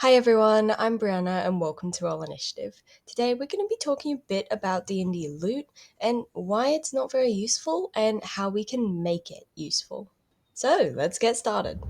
Hi everyone, I'm Brianna and welcome to All Initiative. Today we're going to be talking a bit about D&D loot and why it's not very useful and how we can make it useful. So, let's get started.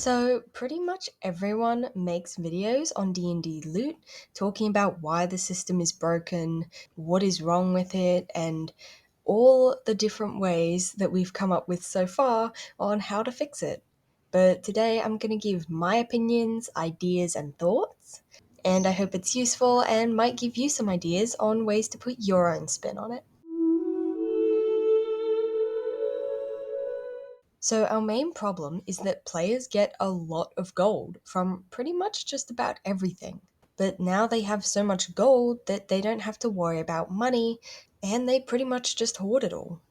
So, pretty much everyone makes videos on D&D loot talking about why the system is broken, what is wrong with it, and all the different ways that we've come up with so far on how to fix it. But today I'm going to give my opinions, ideas, and thoughts, and I hope it's useful and might give you some ideas on ways to put your own spin on it. So, our main problem is that players get a lot of gold from pretty much just about everything. But now they have so much gold that they don't have to worry about money, and they pretty much just hoard it all.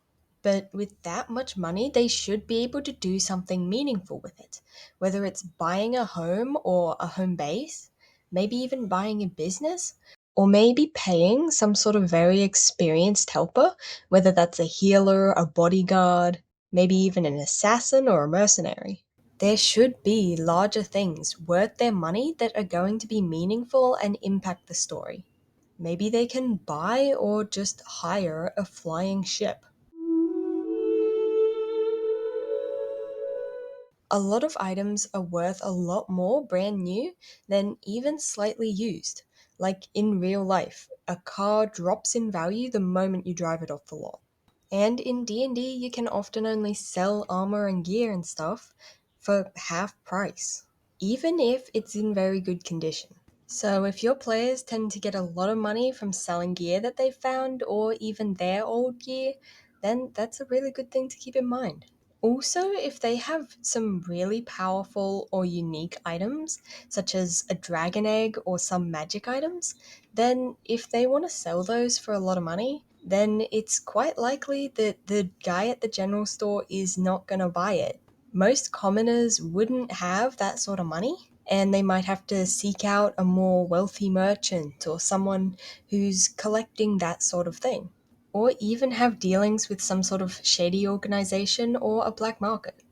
But with that much money, they should be able to do something meaningful with it, whether it's buying a home or a home base, maybe even buying a business, or maybe paying some sort of very experienced helper, whether that's a healer, a bodyguard, maybe even an assassin or a mercenary. There should be larger things worth their money that are going to be meaningful and impact the story. Maybe they can buy or just hire a flying ship. A lot of items are worth a lot more brand new than even slightly used. Like in real life, a car drops in value the moment you drive it off the lot. And in D&D, you can often only sell armor and gear and stuff for half price, even if it's in very good condition. So if your players tend to get a lot of money from selling gear that they found or even their old gear, then that's a really good thing to keep in mind. Also, if they have some really powerful or unique items, such as a dragon egg or some magic items, then if they want to sell those for a lot of money, then it's quite likely that the guy at the general store is not going to buy it. Most commoners wouldn't have that sort of money, and they might have to seek out a more wealthy merchant or someone who's collecting that sort of thing, or even have dealings with some sort of shady organization or a black market.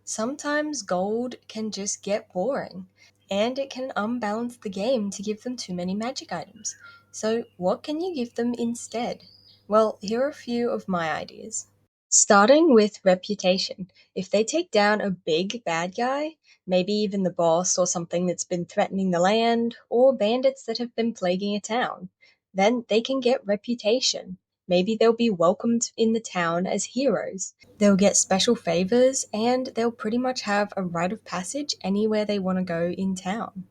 Sometimes gold can just get boring, and it can unbalance the game to give them too many magic items. So, what can you give them instead? Well, here are a few of my ideas. Starting with reputation. If they take down a big bad guy, maybe even the boss or something that's been threatening the land, or bandits that have been plaguing a town, then they can get reputation. Maybe they'll be welcomed in the town as heroes. They'll get special favors, and they'll pretty much have a rite of passage anywhere they want to go in town.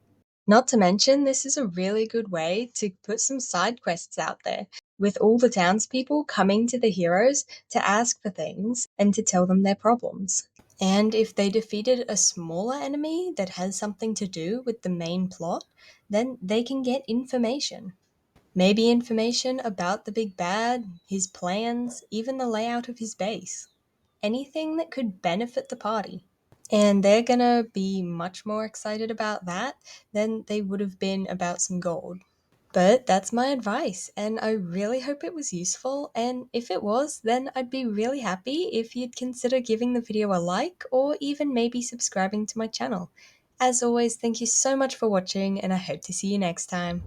Not to mention, this is a really good way to put some side quests out there, with all the townspeople coming to the heroes to ask for things and to tell them their problems. And if they defeated a smaller enemy that has something to do with the main plot, then they can get information. Maybe information about the big bad, his plans, even the layout of his base. Anything that could benefit the party. And they're gonna be much more excited about that than they would have been about some gold. But that's my advice, and I really hope it was useful. And if it was, then I'd be really happy if you'd consider giving the video a like or even maybe subscribing to my channel. As always, thank you so much for watching, and I hope to see you next time.